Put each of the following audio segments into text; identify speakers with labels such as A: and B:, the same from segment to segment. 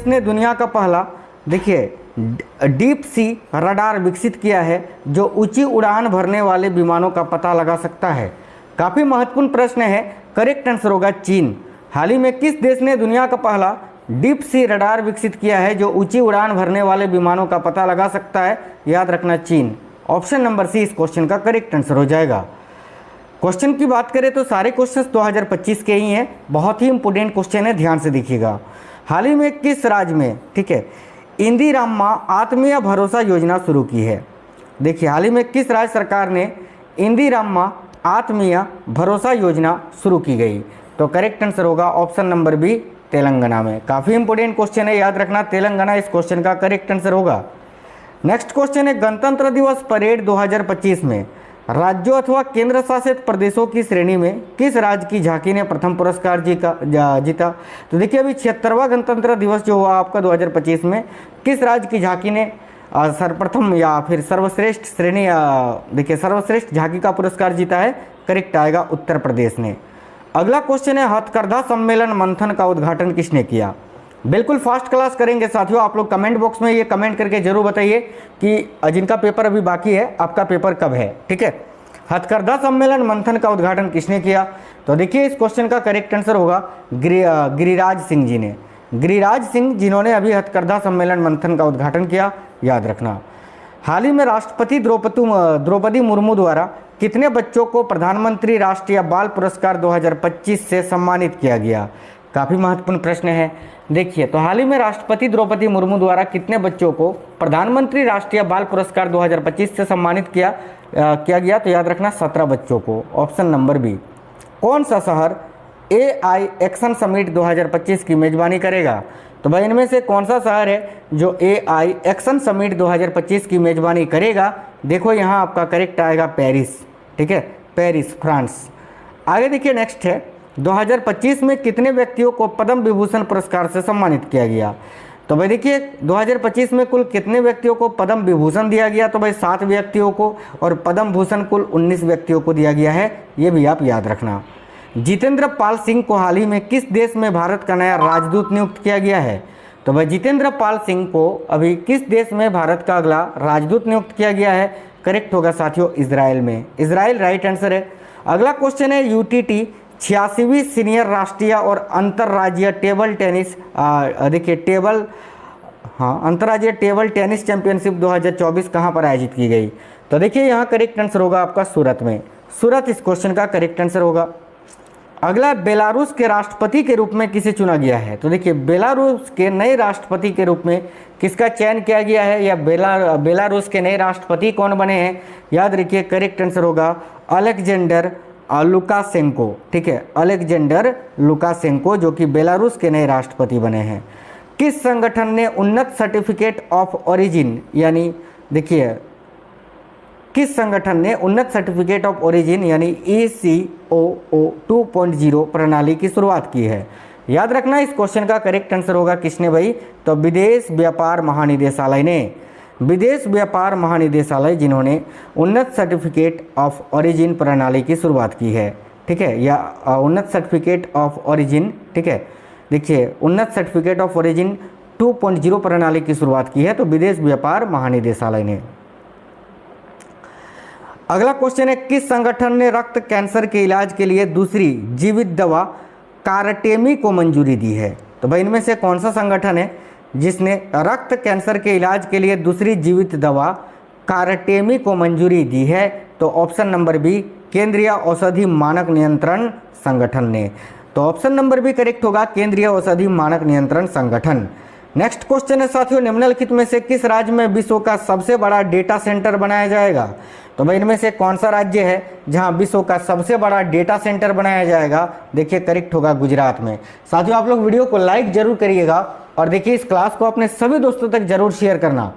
A: ने दुनिया का पहला देखिए डीप सी रडार विकसित किया है जो ऊंची उड़ान भरने वाले विमानों का पता लगा सकता है? काफ़ी महत्वपूर्ण प्रश्न है। करेक्ट आंसर होगा चीन। हाल ही में किस देश ने दुनिया का पहला डीप सी रडार विकसित किया है जो ऊंची उड़ान भरने वाले विमानों का पता लगा सकता है? याद रखना चीन। ऑप्शन नंबर सी इस क्वेश्चन का करेक्ट आंसर हो जाएगा। क्वेश्चन की बात करें तो सारे क्वेश्चंस 2025 के ही हैं। बहुत ही इंपोर्टेंट क्वेश्चन है, ध्यान से देखिएगा। हाल ही में किस राज्य में ठीक है इंदिराम्मा आत्मीय भरोसा योजना शुरू की है? देखिए हाल ही में किस राज्य सरकार ने इंदिराम्मा आत्मीय भरोसा योजना शुरू की गई? तो करेक्ट आंसर होगा ऑप्शन नंबर बी तेलंगाना में। काफ़ी इंपोर्टेंट क्वेश्चन है, याद रखना तेलंगाना इस क्वेश्चन का करेक्ट आंसर होगा। नेक्स्ट क्वेश्चन है गणतंत्र दिवस परेड 2025 में राज्यों अथवा केंद्र शासित प्रदेशों की श्रेणी में किस राज्य की झांकी ने प्रथम पुरस्कार जीता? तो देखिए अभी 76वां गणतंत्र दिवस जो हुआ आपका 2025 में किस राज्य की झांकी ने सर्वप्रथम या फिर सर्वश्रेष्ठ श्रेणी देखिए सर्वश्रेष्ठ झांकी का पुरस्कार जीता है? करेक्ट आएगा उत्तर प्रदेश ने। अगला क्वेश्चन है हथकरघा सम्मेलन मंथन का उद्घाटन किसने किया? बिल्कुल फास्ट क्लास करेंगे साथियों। आप लोग कमेंट बॉक्स में ये कमेंट करके जरूर बताइए कि जिनका पेपर अभी बाकी है आपका पेपर कब है, ठीक है। हथकरघा सम्मेलन मंथन का उद्घाटन किसने किया? तो देखिए इस क्वेश्चन का करेक्ट आंसर होगा गिरिराज सिंह जी ने। गिरिराज सिंह जिन्होंने अभी हथकरघा सम्मेलन मंथन का उद्घाटन किया, याद रखना। हाल ही में राष्ट्रपति द्रौपदी मुर्मू द्वारा कितने बच्चों को प्रधानमंत्री राष्ट्रीय बाल पुरस्कार 2025 से सम्मानित किया गया? काफ़ी महत्वपूर्ण प्रश्न है। देखिए तो हाल ही में राष्ट्रपति द्रौपदी मुर्मू द्वारा कितने बच्चों को प्रधानमंत्री राष्ट्रीय बाल पुरस्कार 2025 से सम्मानित किया गया? तो याद रखना 17 बच्चों को। Option number B. कौन सा शहर AI एक्शन समिट 2025 की मेजबानी करेगा? तो भाई इनमें से कौन सा शहर है जो AI एक्शन समिट 2025 की मेजबानी करेगा? देखो यहाँ आपका करेक्ट आएगा पेरिस, ठीक है, पेरिस फ्रांस। आगे देखिए नेक्स्ट है 2025 में कितने व्यक्तियों को पद्म विभूषण पुरस्कार से सम्मानित किया गया? तो भाई देखिए 2025 में कुल कितने व्यक्तियों को पद्म विभूषण दिया गया? तो भाई 7 व्यक्तियों को, और पद्म भूषण कुल 19 व्यक्तियों को दिया गया है, ये भी आप याद रखना। जितेंद्र पाल सिंह को हाल ही में किस देश में भारत का नया राजदूत नियुक्त किया गया है? तो भाई जितेंद्र पाल सिंह को अभी किस देश में भारत का अगला राजदूत नियुक्त किया गया है? करेक्ट होगा साथियों इजराइल में। इजराइल राइट आंसर है। अगला क्वेश्चन है UTT 86वीं सीनियर राष्ट्रीय और अंतर्राज्यीय टेबल टेनिस देखिए अंतर्राज्यीय टेबल टेनिस चैंपियनशिप 2024 कहाँ पर आयोजित की गई? तो देखिए यहाँ करेक्ट आंसर होगा आपका सूरत में। सूरत इस क्वेश्चन का करेक्ट आंसर होगा। अगला बेलारूस के राष्ट्रपति के रूप में किसे चुना गया है? तो देखिए बेलारूस के नए राष्ट्रपति के रूप में किसका चयन किया गया है, या बेलारूस के नए राष्ट्रपति कौन बने हैं? याद रखिए करेक्ट आंसर होगा अलेक्जेंडर लुकाशेंको, ठीक है, अलेक्जेंडर लुकाशेंको जो कि बेलारूस के नए राष्ट्रपति बने हैं। किस संगठन ने उन्नत सर्टिफिकेट ऑफ ओरिजिन यानी देखिए किस संगठन ने उन्नत सर्टिफिकेट ऑफ ओरिजिन यानी ECOO 2.0 प्रणाली की शुरुआत की है? याद रखना इस क्वेश्चन का करेक्ट आंसर होगा किसने भाई? तो विदेश व्यापार महानिदेशालय ने। विदेश व्यापार महानिदेशालय जिन्होंने उन्नत सर्टिफिकेट ऑफ ओरिजिन प्रणाली की शुरुआत की है, ठीक है, या उन्नत सर्टिफिकेट ऑफ ओरिजिन, ठीक है, देखिए उन्नत सर्टिफिकेट ऑफ ओरिजिन 2.0 प्रणाली की शुरुआत की है, तो विदेश व्यापार महानिदेशालय ने। अगला क्वेश्चन है किस संगठन ने रक्त कैंसर के इलाज के लिए दूसरी जीवित दवा कारटेमी को मंजूरी दी है? तो भाई इनमें से कौन सा संगठन है जिसने रक्त कैंसर के इलाज के लिए दूसरी जीवित दवा कारटेमी को मंजूरी दी है? तो ऑप्शन नंबर बी केंद्रीय औषधि मानक नियंत्रण संगठन ने। तो ऑप्शन नंबर बी करेक्ट होगा केंद्रीय औषधि मानक नियंत्रण संगठन। नेक्स्ट क्वेश्चन है साथियों निम्नलिखित में से किस राज्य में विश्व का सबसे बड़ा डेटा सेंटर बनाया जाएगा? तो भाई इनमें से कौन सा राज्य है जहां विश्व का सबसे बड़ा डेटा सेंटर बनाया जाएगा? देखिए करेक्ट होगा गुजरात में। साथियों आप लोग वीडियो को लाइक जरूर करिएगा और देखिए इस क्लास को अपने सभी दोस्तों तक जरूर शेयर करना।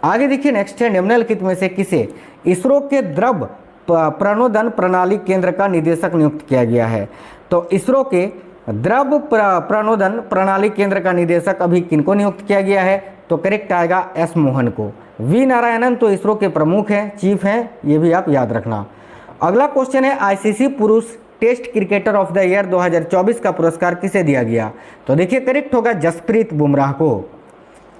A: आगे देखिए नेक्स्ट है निम्नलिखित में से किसे इसरो के द्रव प्रणोदन प्रणाली केंद्र का निदेशक नियुक्त किया गया है? तो इसरो के द्रव प्रणोदन प्रणाली केंद्र का निदेशक अभी किनको नियुक्त किया गया है? तो करेक्ट आएगा S मोहन को। वी नारायणन तो इसरो के प्रमुख हैं, चीफ हैं, ये भी आप याद रखना। अगला क्वेश्चन है ICC पुरुष test cricketer of the year 2024 का पुरस्कार किसे दिया गया? तो देखिए करेक्ट होगा जसप्रीत बुमराह को।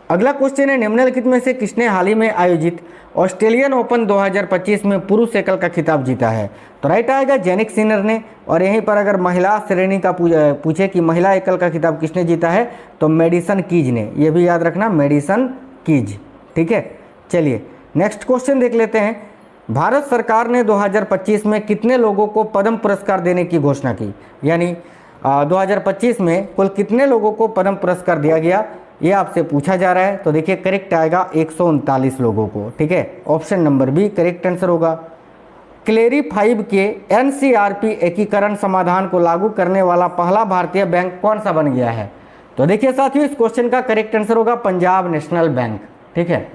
A: अगला क्वेश्चन है, निम्नलिखित में से किसने हाल ही में आयोजित ऑस्ट्रेलियन ओपन 2025 में पुरुष एकल का खिताब जीता है? तो राइट आएगा जेनिक सिनर ने। और यहीं पर अगर महिला श्रेणी का पूछे कि महिला एकल का खिताब किसने जीता है, तो मेडिसन कीज ने, ये भी याद रखना, मेडिसन कीज। ठीक है, चलिए नेक्स्ट क्वेश्चन देख लेते हैं। भारत सरकार ने 2025 में कितने लोगों को पद्म पुरस्कार देने की घोषणा की? यानी 2025 में कुल कितने लोगों को पद्म पुरस्कार दिया गया, ये आपसे पूछा जा रहा है। तो देखिए करेक्ट आएगा 139 लोगों को। ठीक है, option number B correct answer होगा। क्लेरी 5 के एनसीआरपी एकीकरण समाधान को लागू करने वाला पहला भारतीय बैंक कौन सा बन गया है? तो देखिए साथियों इस क्वेश्चन का करेक्ट आंसर होगा पंजाब नेशनल बैंक। ठीक है,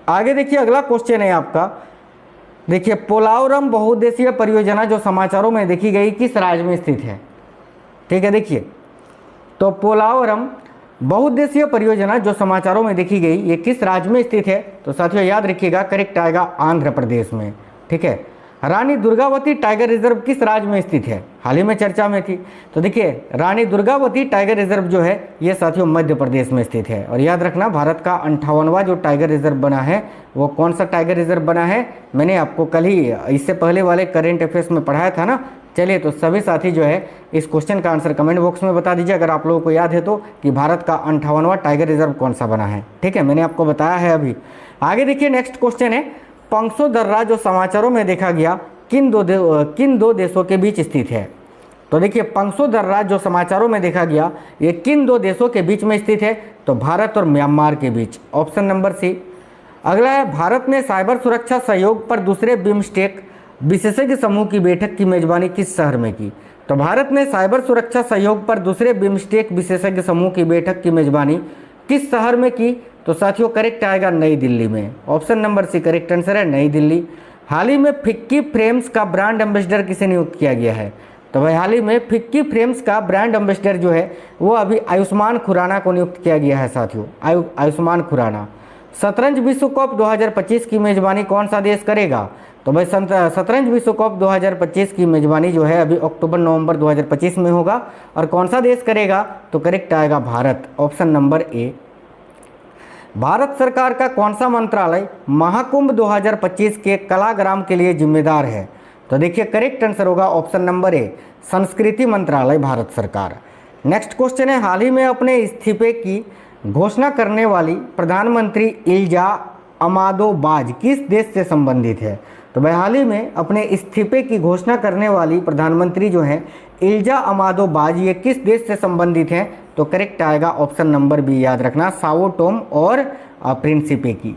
A: आगे देखिए अगला क्वेश्चन है आपका। देखिए पोलावरम बहुउद्देशीय परियोजना जो समाचारों में देखी गई किस राज्य में स्थित है? ठीक है, देखिए तो पोलावरम बहुउद्देशीय परियोजना जो समाचारों में देखी गई ये किस राज्य में स्थित है? तो साथियों याद रखिएगा करेक्ट आएगा आंध्र प्रदेश में। ठीक है, रानी दुर्गावती टाइगर रिजर्व किस राज्य में स्थित है? हाल ही में चर्चा में थी। तो देखिए रानी दुर्गावती टाइगर रिजर्व जो है ये साथियों मध्य प्रदेश में स्थित है। और याद रखना भारत का 58वां जो टाइगर रिजर्व बना है वो कौन सा टाइगर रिजर्व बना है, मैंने आपको कल ही इससे पहले वाले करेंट अफेयर्स में पढ़ाया था ना। चलिए तो सभी साथी जो है इस क्वेश्चन का आंसर कमेंट बॉक्स में बता दीजिए अगर आप लोगों को याद है तो, कि भारत का 58वां टाइगर रिजर्व कौन सा बना है। ठीक है, मैंने आपको बताया है अभी। आगे देखिए नेक्स्ट क्वेश्चन है, पंक्सो दर्रा जो समाचारों में देखा गया किन दो देशों के बीच स्थित है? तो देखिए पंक्सो दर्रा जो समाचारों में देखा गया ये किन दो देशों के बीच में स्थित है? तो भारत और म्यांमार के बीच, ऑप्शन नंबर सी। अगला है, भारत ने साइबर सुरक्षा सहयोग पर दूसरे बिम्स्टेक विशेषज्ञ समूह की बैठक की मेजबानी किस शहर में की? तो भारत ने साइबर सुरक्षा सहयोग पर दूसरे बिम्स्टेक विशेषज्ञ समूह की बैठक की मेजबानी किस शहर में की? तो साथियों करेक्ट आएगा नई दिल्ली में, option number C correct answer है नई दिल्ली। हाल ही में फिक्की फ्रेम्स का ब्रांड एम्बेसडर किसे नियुक्त किया गया है? तो भाई हाल ही में फिक्की फ्रेम्स का ब्रांड एम्बेसडर जो है वो अभी आयुष्मान खुराना को नियुक्त किया गया है साथियों, आयुष्मान खुराना। शतरंज विश्व कप 2025 की मेजबानी कौन सा देश करेगा? तो भाई शतरंज विश्व कप 2025 की मेजबानी जो है अभी अक्टूबर-नवंबर 2025 में होगा। और कौन सा देश करेगा? तो करेक्ट आएगा Bharat, option number A. Bharat सरकार का कौन सा मंत्रालय महाकुंभ 2025 के कलाग्राम के लिए जिम्मेदार है? तो देखिए करेक्ट आंसर होगा ऑप्शन नंबर ए, संस्कृति मंत्रालय भारत सरकार। नेक्स्ट क्वेश्चन है, हाल ही में अपने इस्तीफे की घोषणा करने वाली प्रधानमंत्री इल्जा अमादो बाज किस देश से संबंधित है? तो भाई हाल ही में अपने इस्तीफे की घोषणा करने वाली प्रधानमंत्री जो है इल्जा अमादो बाज ये किस देश से संबंधित हैं? तो करेक्ट आएगा ऑप्शन नंबर बी, याद रखना, साओ टोम और प्रिंसिपे की।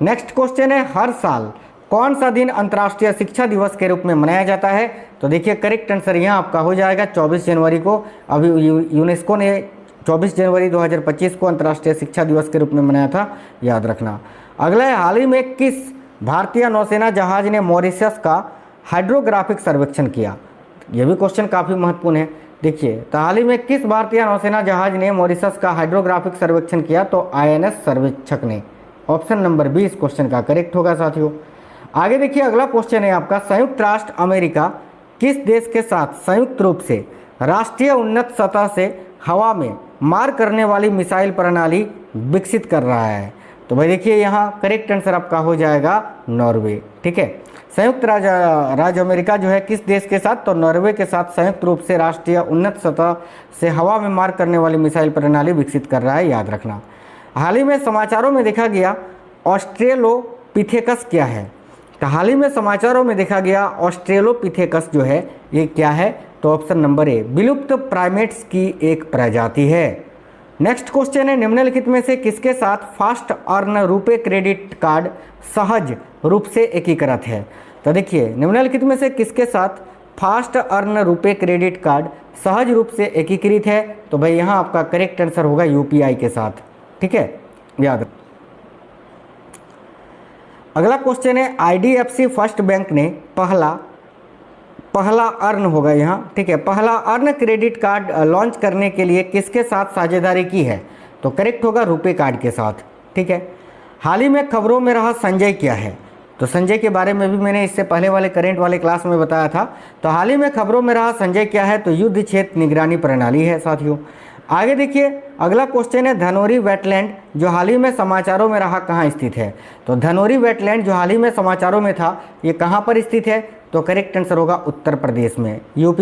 A: नेक्स्ट क्वेश्चन है, हर साल कौन सा दिन अंतर्राष्ट्रीय शिक्षा दिवस के रूप में मनाया जाता है? तो देखिए करेक्ट आंसर यहाँ आपका हो जाएगा 24 जनवरी को। अभी यूनेस्को ने 24 जनवरी 2025 को अंतर्राष्ट्रीय शिक्षा दिवस के रूप में मनाया था, याद रखना। अगला है, हाल ही में किस भारतीय नौसेना जहाज ने मॉरिशस का हाइड्रोग्राफिक सर्वेक्षण किया? यह भी क्वेश्चन काफ़ी महत्वपूर्ण है। देखिए तो हाल ही में किस भारतीय नौसेना जहाज ने मॉरिशस का हाइड्रोग्राफिक सर्वेक्षण किया? तो आईएनएस सर्वेक्षक ने, ऑप्शन नंबर बी इस क्वेश्चन का करेक्ट होगा साथियों। आगे देखिए अगला क्वेश्चन है आपका, संयुक्त राष्ट्र अमेरिका किस देश के साथ संयुक्त रूप से राष्ट्रीय उन्नत सतह से हवा में मार करने वाली मिसाइल प्रणाली विकसित कर रहा है? तो भाई देखिए यहाँ करेक्ट आंसर आपका हो जाएगा नॉर्वे। ठीक है, संयुक्त राज्य अमेरिका जो है किस देश के साथ? तो नॉर्वे के साथ संयुक्त रूप से राष्ट्रीय उन्नत सतह से हवा में मार करने वाली मिसाइल प्रणाली विकसित कर रहा है, याद रखना। हाल ही में समाचारों में देखा गया ऑस्ट्रेलोपिथेकस क्या है? तो हाल ही में समाचारों में देखा गया ऑस्ट्रेलोपिथेकस जो है ये क्या है? तो ऑप्शन नंबर ए, विलुप्त प्राइमेट्स की एक प्रजाति है। नेक्स्ट क्वेश्चन है, निम्नलिखित में से किसके साथ fast earn RuPay credit card सहज रूप से एकीकृत है? तो देखिए निम्नलिखित में से किसके साथ fast earn RuPay credit card सहज रूप से एकीकृत है? तो भाई यहाँ आपका करेक्ट आंसर होगा यूपीआई के साथ। ठीक है, याद। अगला क्वेश्चन है, आईडीएफसी फर्स्ट बैंक ने पहला अर्न होगा यहाँ, ठीक है, पहला अर्न क्रेडिट कार्ड लॉन्च करने के लिए किसके साथ साझेदारी की है? तो करेक्ट होगा रुपे कार्ड के साथ। ठीक है, हाल ही में खबरों में रहा संजय क्या है? तो संजय के बारे में भी मैंने इससे पहले वाले करेंट वाले क्लास में बताया था। तो हाल ही में खबरों में रहा संजय क्या है, तो युद्ध क्षेत्र निगरानी प्रणाली है साथियों। आगे देखिए, अगला क्वेश्चन है धनौरी वेटलैंड जो हाल ही में समाचारों में रहा कहाँ स्थित है। तो धनौरी वेटलैंड जो हाल ही में समाचारों में था, ये कहाँ पर स्थित है, तो करेक्ट आंसर होगा उत्तर प्रदेश में। यूपी